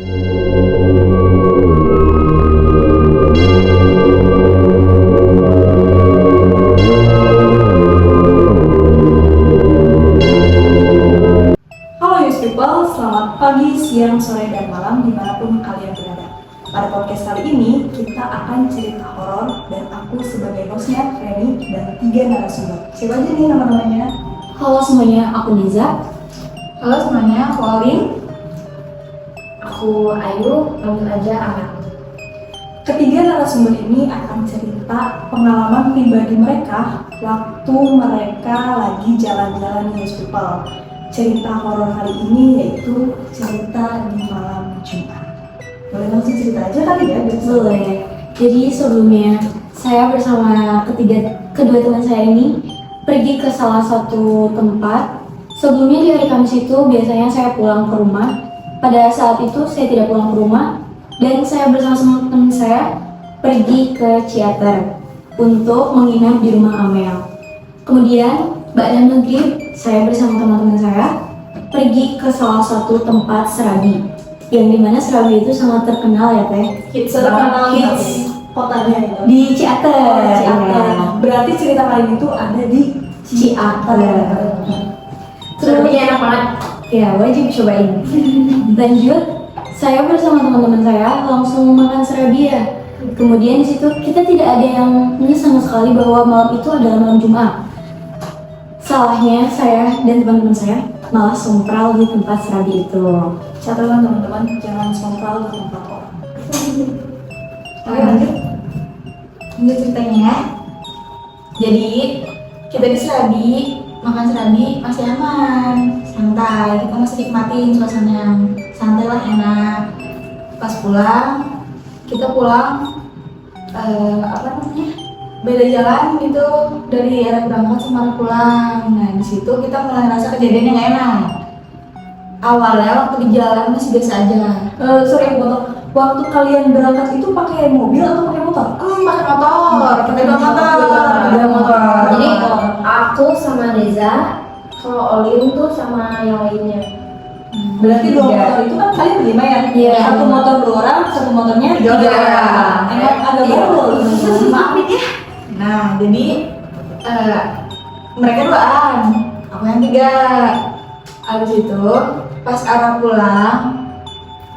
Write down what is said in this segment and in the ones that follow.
Halo Youth People, selamat pagi, siang, sore, dan malam dimanapun kalian berada. Pada podcast kali ini, kita akan cerita horor dan aku sebagai hostnya, Reni, dan 3 narasumber. Siapa aja nih nama-namanya? Halo semuanya, aku Niza. Halo semuanya, aku Alin. Aku Ayu, panggil aja Anak. Ketiga narasumber ini akan cerita pengalaman pribadi mereka waktu mereka lagi jalan-jalan Youth People. Cerita horor kali ini yaitu cerita di malam Jumat. Boleh langsung cerita aja kali ya? Boleh. Jadi sebelumnya saya bersama kedua teman saya ini pergi ke salah satu tempat. Sebelumnya di hari Kamis itu biasanya saya pulang ke rumah. Pada saat itu saya tidak pulang ke rumah dan saya bersama teman saya pergi ke Ciater untuk menginap di rumah Amel. Kemudian Ba'da maghrib, saya bersama teman-teman saya pergi ke salah satu tempat serabi, yang dimana serabi itu sangat terkenal ya Teh. Terkenal Hits kotanya itu. di Ciater. Ciater. Ya. Berarti cerita kali itu ada di Ciater. Serabinya enak banget. Ya, wajib cobain. Lanjut, saya bersama teman-teman saya langsung makan serabi ya. Kemudian di situ kita tidak ada yang sama sekali bahwa malam itu adalah malam Jumat. Salahnya saya dan teman-teman saya malah sompral di tempat serabi itu. Catatan teman-teman, jangan sompral di tempat orang. Oke, lanjut. Ini ceritanya ya. Jadi kita di Serabi, makan Serabi masih aman, santai. Kita masih nikmatin suasana yang santai lah, enak. Pas pulang, kita pulang beda jalan gitu dari arah berangkat sama arah pulang. Nah di situ kita mulai ngerasa kejadian yang gak enak. Awalnya waktu di jalan masih biasa aja. Sorry potong. Waktu kalian berangkat itu pakai mobil atau pakai motor? Pakai motor, kita dua motor. Jadi aku sama Reza, kalau Olin tuh sama yang lainnya. Berarti 2 motor itu kan kalian berlima ya? Iya. Satu motor 2 orang, satu motornya 3 Tiga orang. orang. Emang agak Iya. berbol. Maafin ya. Nah, jadi mereka 2-an, aku yang 3. Habis itu pas arah pulang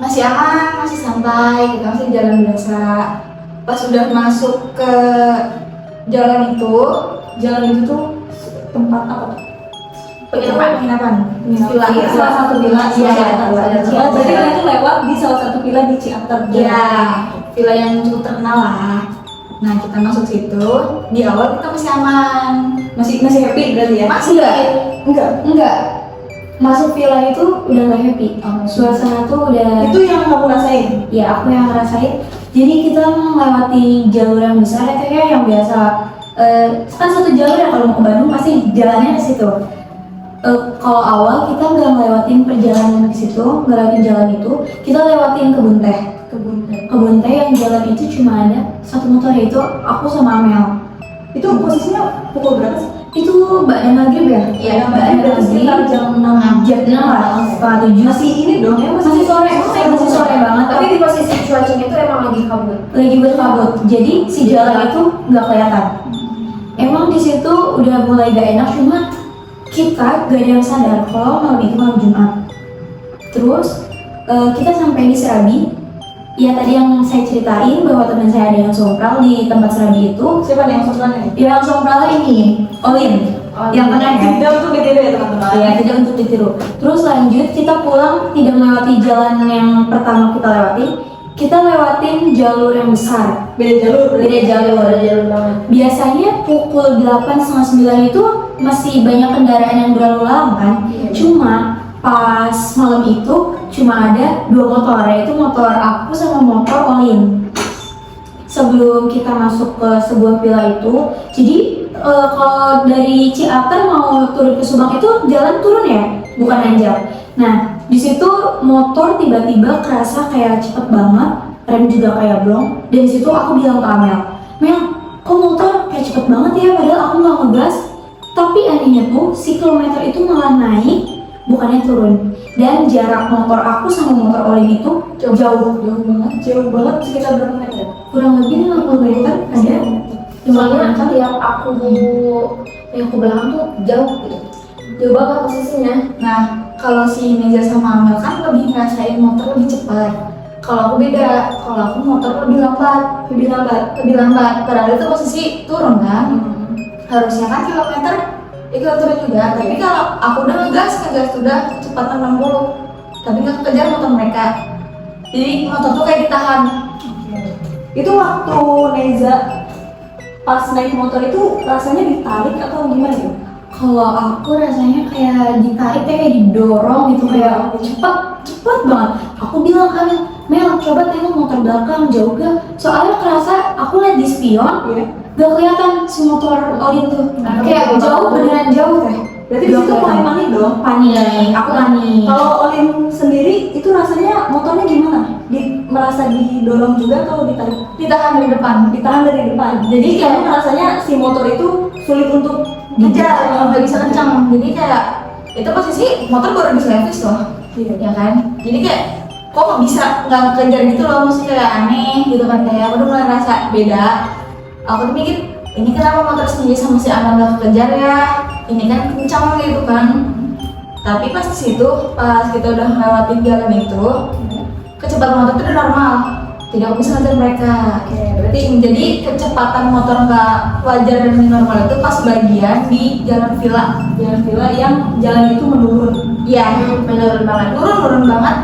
masih aman, masih santai, kita masih jalan biasa. Pas udah masuk ke jalan itu tuh Tempat apa? penginapan. Villa. Villa. Salah satu villa di Iya, Ciater. iya. Oh, berarti kalian tuh lewat di salah satu villa di Ciater. Iya, villa yang cukup terkenal lah. Nah, kita masuk situ, di awal kita masih aman. Masih happy berarti ya? Masih Enggak. Enggak. Masuk villa itu udah gak happy. Suasana tuh udah. Itu yang kamu rasain? Ya aku yang ngerasain. Jadi kita melewati jalur yang besar ya Teh, yang biasa kan satu jalur ya, kalau mau ke Bandung pasti jalannya ke situ. Kalau awal kita nggak ngelewatin perjalanan ke situ, nggak lewatin jalan itu, kita lewatin kebun teh. Kebun teh yang jalan itu cuma ada satu motor, yaitu aku sama Amel. Itu posisinya pukul berapa sih? Itu Ba'da maghrib ya? Iya, Ba'da Berarti sekitar maghrib. jam 6. Jam 6 lah, setengah 7. Masih ini dong ya? Masih sore, masih sore banget. Tapi di posisi cuacanya itu emang lagi kabut. Lagi berkabut, jadi si jalan itu nggak kelihatan. Emang di situ udah mulai gak enak, cuma kita gak ada yang sadar kalau malam itu malam Jumat. Terus kita sampai di Serabi. Ya tadi yang saya ceritain bahwa teman saya ada yang sompral di tempat Serabi itu. Siapa nih yang sompral nih? Yang sompral ini Olin, yang tengah ya. Tidak untuk ditiru ya teman-teman. Ya, tidak untuk ditiru. Terus lanjut kita pulang tidak melewati jalan yang pertama kita lewati. Kita lewatin jalur yang besar. Beda jalur. Beda jalur. banget. Biasanya pukul 8 setengah 9 itu masih banyak kendaraan yang berlalu lalang kan. Cuma pas malam itu cuma ada 2 motor, yaitu motor aku sama motor Olin. Sebelum kita masuk ke sebuah villa itu, jadi kalau dari Ciater mau turun ke Subang itu jalan turun ya, bukan nanjak. Nah, di situ motor tiba-tiba kerasa kayak cepet banget, rem juga kayak blong. Dan di situ aku bilang ke Amel, Mel, kok motor kayak cepet banget ya, padahal aku nggak ngegas. Tapi anehnya tuh si kilometer itu malah naik bukannya turun. Dan jarak motor aku sama motor Olin itu jauh banget, sekitar berapa meter? kurang lebih 50 meter ada. Soalnya kan yang aku belakang tuh jauh gitu. Jauh banget posisinya. Nah, kalau si Neza sama Amel kan lebih ngerasain motor lebih cepat. Kalau aku beda, kalau aku motor lebih lambat. Padahal itu posisi turun kan. Harusnya kan kilometer ikut turun juga. Tapi kalau aku udah ngegas udah kecepatan 60, tapi nggak kejar motor mereka. Jadi motor tuh kayak ditahan. Itu waktu Neza pas naik motor itu rasanya ditarik atau gimana ya? Kalau aku rasanya kayak ditarik, kayak didorong gitu, kayak cepet banget. Aku bilang kan, Mel coba tengok motor belakang jauh gak? Soalnya kerasa aku liat di spion, gak kelihatan si motor Olin tuh. Kayak jauh, beneran jauh teh. Berarti di situ mulai panik dong? Panik, aku panik. Kalau Olin sendiri itu rasanya motornya gimana? Merasa didorong juga atau ditarik? Ditahan dari depan. Ditahan dari depan. Jadi kamu rasanya si motor itu sulit untuk Ngejar, nggak bisa kencang. Jadi kayak itu posisi motor baru diservis loh, ya kan? Jadi kayak kok nggak kejar gitu loh, mesti kayak aneh gitu kan, kayak aku udah mulai ngerasa beda. Aku tuh mikir, ini kenapa motor sendiri sama si Anna nggak kejar ya? Ini kan kencang gitu kan. Tapi pas di situ, pas kita udah ngelewatin jalan itu, kecepatan motor itu udah normal. Jadi aku bisa ngejar mereka. Berarti jadi kecepatan motor nggak wajar dan normal itu pas bagian di jalan villa yang jalan itu menurun. Iya, menurun banget.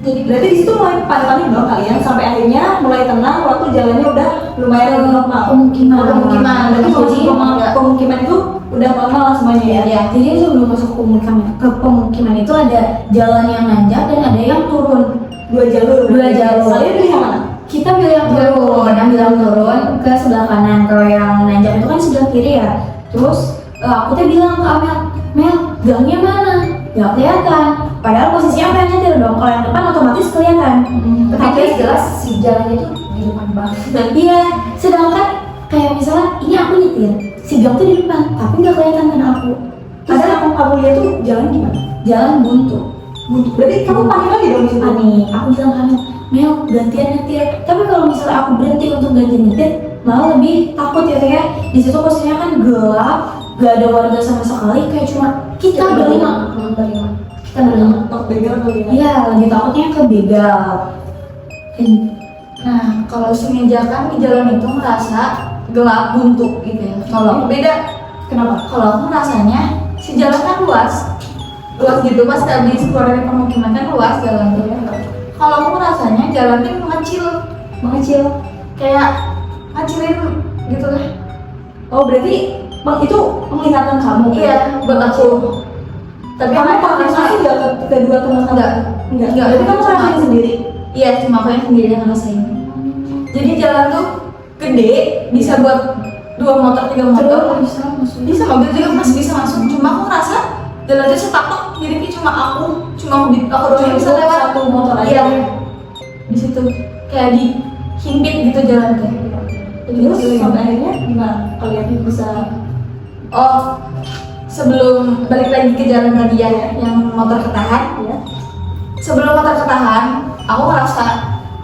Jadi berarti di situ mulai panik dong kalian sampai akhirnya mulai tenang waktu jalannya udah lumayan normal. Pemukiman. Berarti pemukiman itu udah normal lah semuanya ya. Ya, jadi sebelum masuk pemukiman itu ada jalan yang nanjak dan ada yang turun. Dua jalur. Kalian pilih yang mana? Kita pilih yang turun ke sebelah kanan. Kalau yang nanjak itu kan sebelah kiri ya. Terus aku tuh bilang ke Amel, Mel, gangnya mana? Gak kelihatan. Padahal posisinya Amel nyetir dong. Kalau yang depan otomatis kelihatan. Tapi jelas si jalannya tuh di depan banget. Iya, sedangkan kayak misalnya ini aku nyetir, si gang tuh di depan, tapi nggak kelihatan kan aku. Padahal kamu lihat tuh jalan gimana? Jalan buntu. Berarti kamu panik lagi dong di situ? Panik. Aku bilang kan, Mel gantian nyetir. Tapi kalau misalnya aku berhenti untuk gantian nyetir, malah lebih takut ya kayak. Di situ posisinya kan gelap, gak ada warga sama sekali, kayak cuma kita berlima. Kita berlima. Begal atau gimana? Iya, lagi takutnya ke begal. Nah, kalau si Neza kan di jalan itu ngerasa gelap buntu gitu ya. Kalau aku beda. Kenapa? Kalau aku ngerasanya si jalan kan luas gitu, pas habis keluar dari pemukiman kan luas jalan tuh ya. Kalau aku ngerasanya jalan tuh mengecil, kayak ngecilin gitu lah. Oh berarti itu penglihatan kamu? Iya, buat aku. Tapi kamu mereka konfirmasi nggak ke kedua teman kamu? Enggak. Berarti kamu ngerasain sendiri? Iya, cuma aku yang sendiri yang ngerasain. Jadi jalan tuh gede, bisa buat 2 motor, 3 motor. Bisa mobil juga masih bisa masuk. Cuma aku ngerasa jalan tuh setapak. Jadi kayak cuma aku doang yang bisa lewat. Satu motor aja? Iya. Di situ kayak dihimpit gitu jalan tuh. Terus sampai akhirnya gimana? Kalian bisa? Oh, sebelum balik lagi ke jalan tadi ya, yang motor ketahan. Ya. Sebelum motor ketahan, aku ngerasa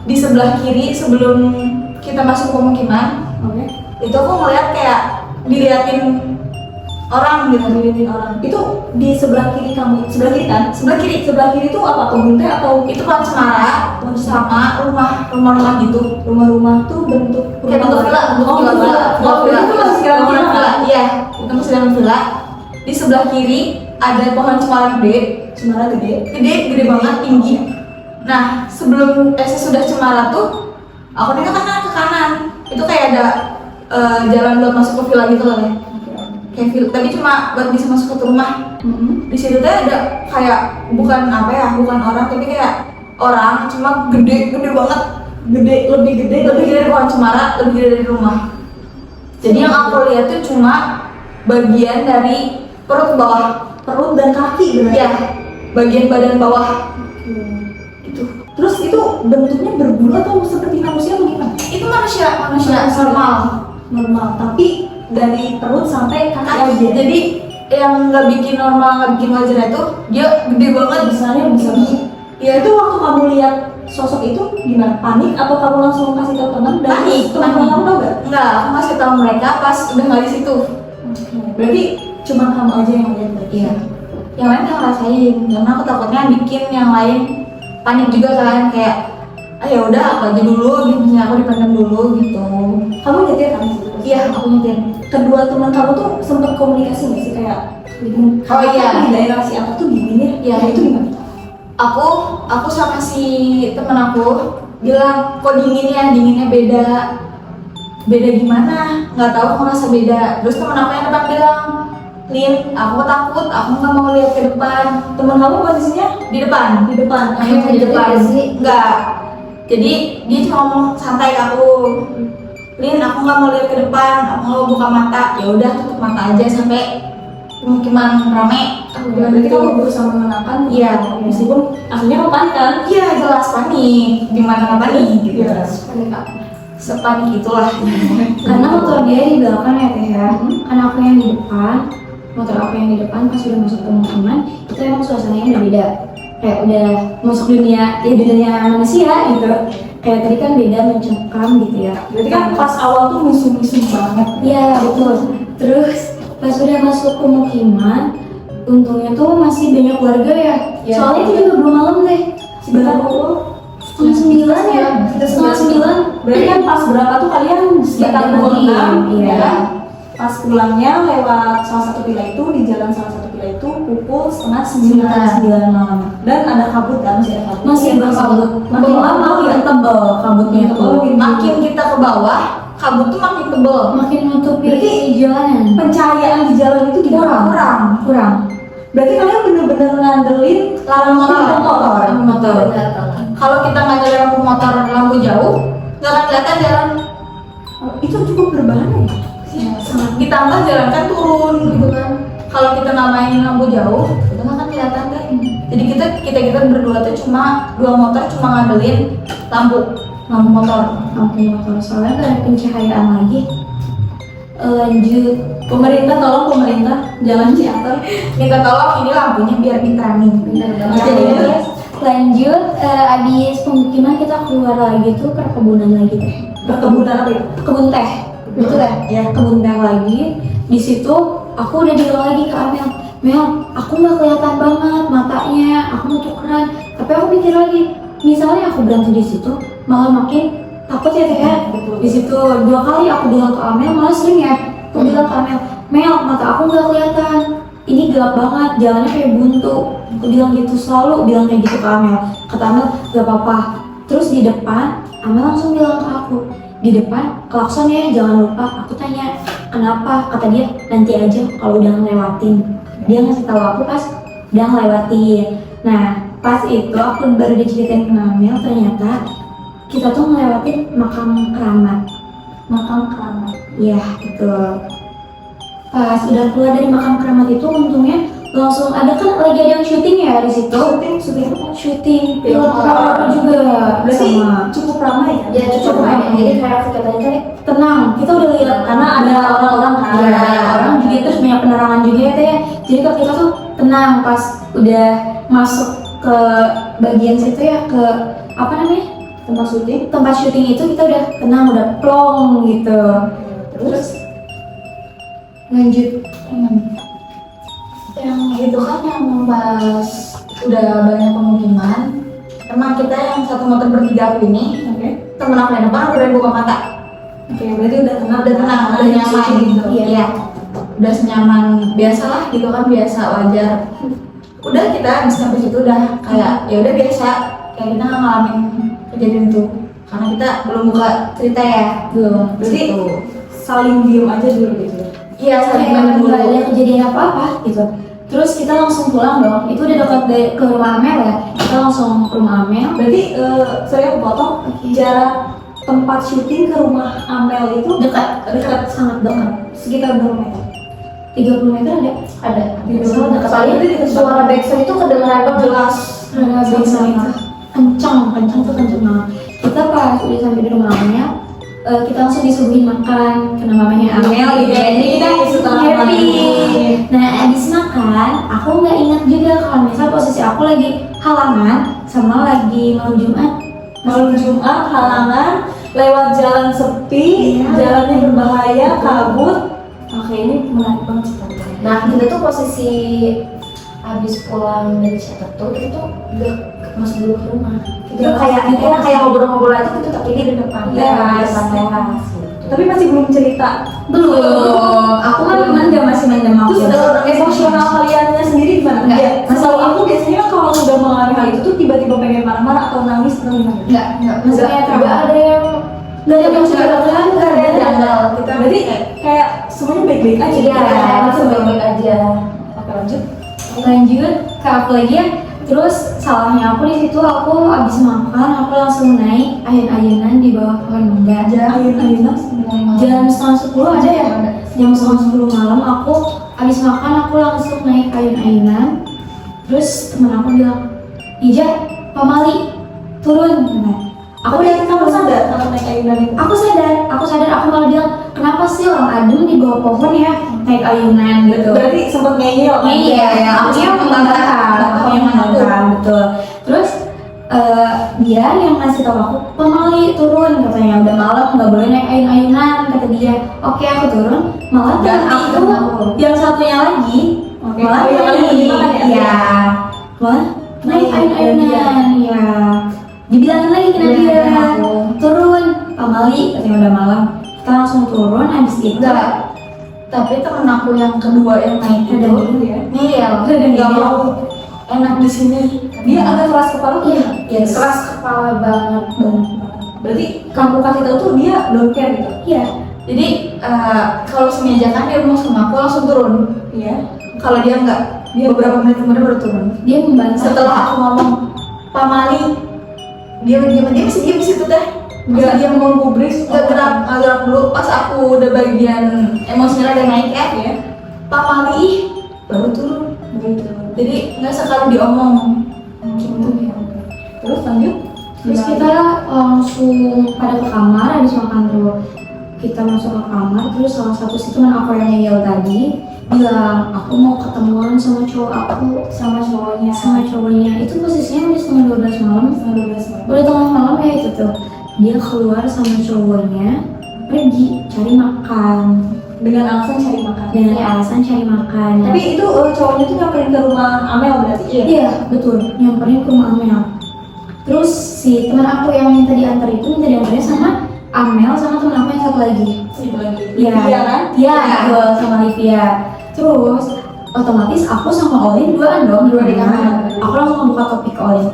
di sebelah kiri sebelum kita masuk pemukiman, Oke. itu aku ngeliat kayak diliatin orang gitu. Ngeliatin orang. Itu di sebelah kiri kamu? Sebelah kiri kan? Sebelah kiri Sebelah kiri itu apa? Kebun teh atau itu pohon cemara sama rumah-rumah gitu. rumah-rumah tuh bentuk Kayak bentuk villa, itu masih dalam villa. Iya, itu masih dalam villa. Di sebelah kiri ada pohon cemara gede, Cemara gede. gede banget, tinggi. Nah, sesudah cemara tuh aku nengok ke kanan. Itu kayak ada jalan buat masuk ke villa gitu loh ya. Kayak villa, tapi cuma buat bisa masuk ke rumah. Di situ tuh ada kayak bukan orang, tapi kayak orang, cuma gede banget. Lebih gede dari pohon cemara, lebih gede dari rumah. Jadi yang aku lihat tuh cuma bagian dari perut ke bawah, Perut dan kaki berarti? ya, bagian badan bawah. Itu Terus itu bentuknya berbulu atau seperti manusia atau gimana? itu manusia normal. Normal, tapi dari perut sampai kaki aja. Jadi yang nggak bikin normal, nggak bikin wajar itu dia gede banget. Besarnya besar. Iya Itu waktu kamu lihat sosok itu gimana? Panik atau kamu langsung kasih tahu teman? Dan Panik, teman panik. kamu tahu gak? Enggak, aku masih tahu mereka pas udah nggak di situ. Berarti cuma kamu aja yang lihat berarti. Iya. Yang lain nggak ngerasain, karena aku takutnya bikin yang lain panik juga kan, kayak ah ya udah aku aja dulu gitu, misalnya aku dipendam dulu gitu. Kamu nyetir kan di situ? Iya, aku nyetir. Kedua teman kamu tuh sempat komunikasi nggak sih kayak Oh iya. di daerah si apa tuh gini nih? Iya. Itu gimana? Aku sama si temen aku bilang kok dinginnya beda gimana, nggak tahu aku ngerasa beda. Terus temen aku yang depan bilang, Lin, aku takut, aku nggak mau lihat ke depan. Teman kamu posisinya Di depan. di depan. Yang di depan Iya sih. enggak. Jadi dia cuma ngomong santai ke aku, Lin, aku nggak mau lihat ke depan, aku nggak mau buka mata. Ya udah tutup mata aja sampai pemukiman rame. Aku bilang Berarti gitu. kamu berusaha menenangkan. Iya. Meskipun aslinya kamu panik kan? Iya jelas panik, gimana nggak panik gitu. Iya. Sepanik itulah. Karena motor dia di belakang ya teh ya. Karena aku yang di depan, motor aku yang di depan pas udah masuk pemukiman itu emang suasananya udah beda. Kayak udah masuk dunia manusia gitu. Kayak tadi kan beda mencekam gitu ya. Berarti kan pas awal tuh musuh-musuh banget. Iya betul. Terus pas udah masuk pemukiman, untungnya tuh masih banyak warga ya. Iya. Soalnya itu juga belum malam deh. Sebentar pukul. 9:30 ya. Kita 9:30. Berarti kan pas berapa tuh kalian sekitar pukul 6 Iya. ya kan? Pas pulangnya lewat salah satu villa itu, di jalan salah satu villa itu pukul setengah 9 malam. dan ada kabut kan, masih ada kabut. Masih berkabut. Makin Tebal lama ya? makin tebel kabutnya Tebal, tuh. makin Makin kita ke bawah, kabut tuh makin tebel. Makin nutupi Berarti jalanan. pencahayaan di jalan itu gimana? Kurang. Berarti kalian bener-bener ngandelin Lampu motor. lampu motor. Kalau kita nggak nyalain lampu motor lampu jauh, nggak akan kelihatan jalan. Itu cukup berbahaya ya? Ditambah jalan kan turun gitu kan. Kalau kita nggak main lampu jauh, itu nggak akan kelihatan kan. Jadi kita berdua tuh cuma dua motor cuma ngandelin lampu motor. Lampu motor soalnya gak ada pencahayaan lagi. Lanjut. Pemerintah jalan Ciater. Minta tolong ini lampunya biar diterangin. Jadi Lanjut. Abis pemukiman kita keluar lagi tuh perkebunan lagi teh. perkebunan apa itu? Kebun teh. Betul ya? Ya. Kebun teh lagi. Di situ aku udah bilang lagi ke Amel, Mel, aku nggak kelihatan banget matanya, aku mau tukeran. Tapi aku pikir lagi, misalnya aku berhenti di situ, malah makin takut ya teh ya. Betul. Di situ 2 kali aku bilang ke Amel, malah sering ya. Aku bilang ke Amel, Mel, mata aku nggak kelihatan. Ini gelap banget, jalannya kayak buntu. Aku bilang gitu, selalu bilang kayak gitu ke Amel. Kata Amel, gak apa-apa. Terus di depan, Amel langsung bilang ke aku, di depan klakson ya, jangan lupa. Aku tanya kenapa, kata dia nanti aja kalau udah ngelewatin. Dia ngasih tahu aku pas udah ngelewatin. Nah pas itu aku baru diceritain ke Amel, ternyata kita tuh ngelewatin makam keramat. Makam keramat. Iya gitu. Pas udah keluar dari makam keramat itu untungnya langsung ada kan lagi ada yang syuting ya di situ. Syuting apa? Syuting Film film horor juga. Berarti sama. cukup ramai ya? Ya cukup banyak. Jadi kayak aku katanya tadi Tenang, kita udah lihat karena ada orang-orang kan, Iya. banyak orang juga terus banyak penerangan juga ya teh. Jadi kalau kita tuh tenang pas udah masuk ke bagian situ ya ke apa namanya tempat syuting itu kita udah tenang udah plong gitu. Terus lanjut Yang itu kan yang pas udah banyak pemukiman, emang kita yang satu motor bertiga aku ini, Oke. temen aku yang depan udah buka mata. Oke, berarti udah tenang, Udah tenang, udah nyaman gitu. Iya. Udah senyaman biasalah gitu kan, biasa wajar. Udah kita habis sampai situ udah kayak ya udah biasa, kayak kita nggak ngalamin kejadian itu karena kita belum buka cerita ya. belum. Berarti Gitu. saling diem aja dulu gitu. Iya, saling Kayak bantu nggak ada dulu. kejadian apa-apa gitu. Terus kita langsung pulang dong. Itu udah dekat ke rumah Amel ya. Kita langsung ke rumah Amel. Berarti sorry aku potong. Jarak tempat syuting ke rumah Amel itu dekat Sangat dekat. sekitar berapa meter? 30 meter ada. ada. Soalnya dekat Soalnya itu dekat suara backsound itu kedengeran banget. jelas. Ada backsound itu kencang tuh kencang banget. Kita pas udah sampai di rumah Amel, kita langsung disuguhin makan karena mamanya Amel gitu ya. Jadi kita Setelah happy. makan. Nah abis makan, aku nggak ingat juga kalau misal posisi aku lagi halangan sama lagi malam Jumat. Malam Jumat halangan lewat jalan sepi, Iya. jalannya berbahaya, kabut. Oke, ini menarik banget sih tante. Nah kita tuh posisi habis pulang dari shelter tuh kita tuh udah masuk dulu ke rumah. Kita kayak ngobrol-ngobrol aja gitu tapi di depan Teras. teras. Tapi masih belum cerita. Belum. Aku kan masih mendem aku. Terus emosional kaliannya sendiri gimana? Enggak, Ya, masih- setahu aku biasanya kalau udah mengalami hal itu tuh tiba-tiba pengen marah-marah atau nangis atau gimana? Enggak, maksudnya Nggak ada yang nggak ada yang ceritakan, nggak ada yang janggal. Kita Berarti kayak semuanya baik-baik aja. iya, Langsung baik-baik aja. Oke, lanjut. lanjut ke aku lagi ya. Terus salahnya aku di situ, aku abis makan aku langsung naik ayun-ayunan di bawah pohon mangga. Ayun-ayunan sebenarnya. Jam setengah 10 ada ya? Jam setengah 10 malam aku abis makan aku langsung naik ayun-ayunan. Terus teman aku bilang, Ija, Pamali, turun. Nah, Aku lihat kamu sadar kalau naik ayunan itu. aku sadar, aku malah bilang, kenapa sih orang adem di bawah pohon ya naik ayunan gitu. Berarti sempat ngeyel kan? Iya, aku yang membanggakan, betul. Terus dia yang ngasih tahu aku, Pamali turun katanya, udah malam nggak boleh naik ayun-ayunan kata dia. Oke aku turun, malah teman Ganti aku temen aku. yang satunya lagi Oke, malah yang lain naik, gimana ya? ya, malah naik Naik ayun-ayunan, ya. Dibilangin lagi ke dia, turun, Pamali katanya udah malam. Kita langsung turun, habis itu Enggak. Tapi temen aku yang kedua yang naik Ada itu dulu ya. Niel, nggak mau enak di sini. Dia agak keras kepala tuh. Iya, yes. Keras kepala banget. Berarti kamu kasih tahu tuh dia don't care gitu. Iya. Jadi kalau semeja kan dia mau sama aku langsung turun. Iya. Kalau dia enggak, dia beberapa menit kemudian baru turun. Dia membantah. Setelah aku ngomong, Pak Mali, dia masih diam di situ teh. Enggak dia mau gubris, Nggak gerak dulu. Pas aku udah bagian emosinya ada naik ya. Pak Mali ih, baru turun. Gitu. Jadi nggak sekali diomong. Gitu ya. Terus lanjut. Terus kita langsung pada ke kamar, habis makan tuh kita masuk ke kamar. Terus salah satu si teman aku yang ngeyel tadi bilang, aku mau ketemuan sama cowok aku, sama cowoknya. Itu posisinya udah setengah 12 malam. Udah tengah malam ya itu tuh. Dia keluar sama cowoknya pergi cari makan Dengan alasan cari makan. dengan alasan cari makan. Tapi itu cowoknya tuh nyamperin ke rumah Amel berarti. Iya betul, nyamperin ke rumah Amel. Terus si teman aku yang minta diantar itu minta diantarnya sama Amel sama teman aku yang satu lagi. Itu lagi. Iya Iya kan? Iya betul, sama Livia. Terus otomatis aku sama Olin duaan dong Dua di kamar. Aku langsung membuka topik ke Olin.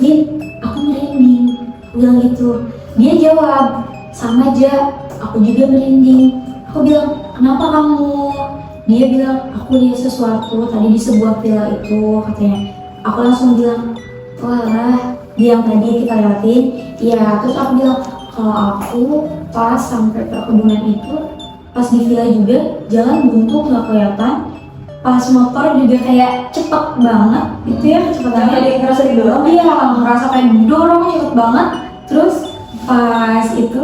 Lin, aku merinding. Aku bilang gitu. Dia jawab, sama aja. Aku juga merinding. Aku bilang, kenapa kamu? Dia bilang, aku lihat sesuatu tadi di sebuah villa itu katanya. Aku langsung bilang, walah, dia yang tadi kita liatin. Iya, terus aku bilang, kalau aku pas sampai perkebunan itu, pas di villa juga jalan buntu nggak kelihatan. Pas motor juga kayak cepet banget, itu ya kecepatannya. Ada yang ngerasa didorong. Iya, ngerasa kayak didorong cepet banget. Terus pas itu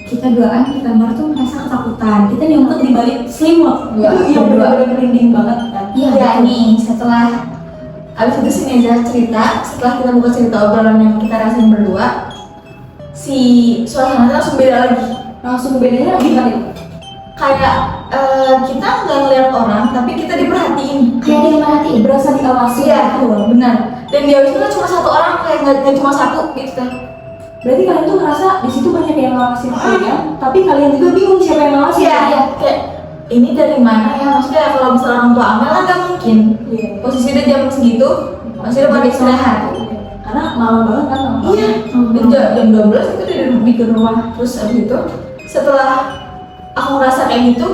kita duaan di kamar tuh merasa ketakutan. Kita nyumpet di balik selimut. Itu iya benar-benar merinding banget kan. Iya, Ya nih, setelah abis itu si Neza cerita, setelah kita buka cerita obrolan yang kita rasain berdua, si suasana langsung beda lagi. Langsung bedanya gimana itu? Kayak kita nggak ngeliat orang, tapi kita diperhatiin. Kayak dia merhatiin. Berasa diawasi. Iya, benar. Dan di awasi itu cuma satu orang, kayak nggak cuma satu gitu kan. Berarti kalian tuh ngerasa di situ banyak yang ngawasin kalian, tapi kalian juga bingung siapa yang ngawasin. Iya, kayak ini dari mana ya? Maksudnya kalau misalnya orang tua Amel kan nggak mungkin. Iya. Posisi dia jam segitu, masih udah pada istirahat. Karena malam banget kan. Iya, jam 12 itu dia bikin rumah. Terus abis itu setelah aku ngerasa kayak gitu,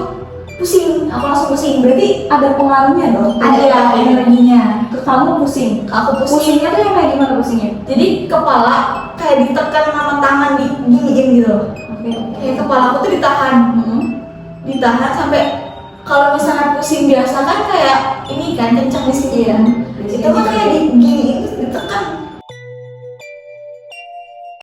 pusing, aku langsung pusing. Berarti ada pengaruhnya dong. Ada energinya. Ke kamu pusing. Aku pusing. Pusingnya tuh yang kayak gimana pusingnya? Jadi kepala kayak ditekan sama tangan diginiin gitu loh. Oke. Kayak kepala aku tuh ditahan, ditahan sampai kalau misalnya pusing biasa kan kayak ini kan kencang di sini ya. Itu kan kayak diginiin terus ditekan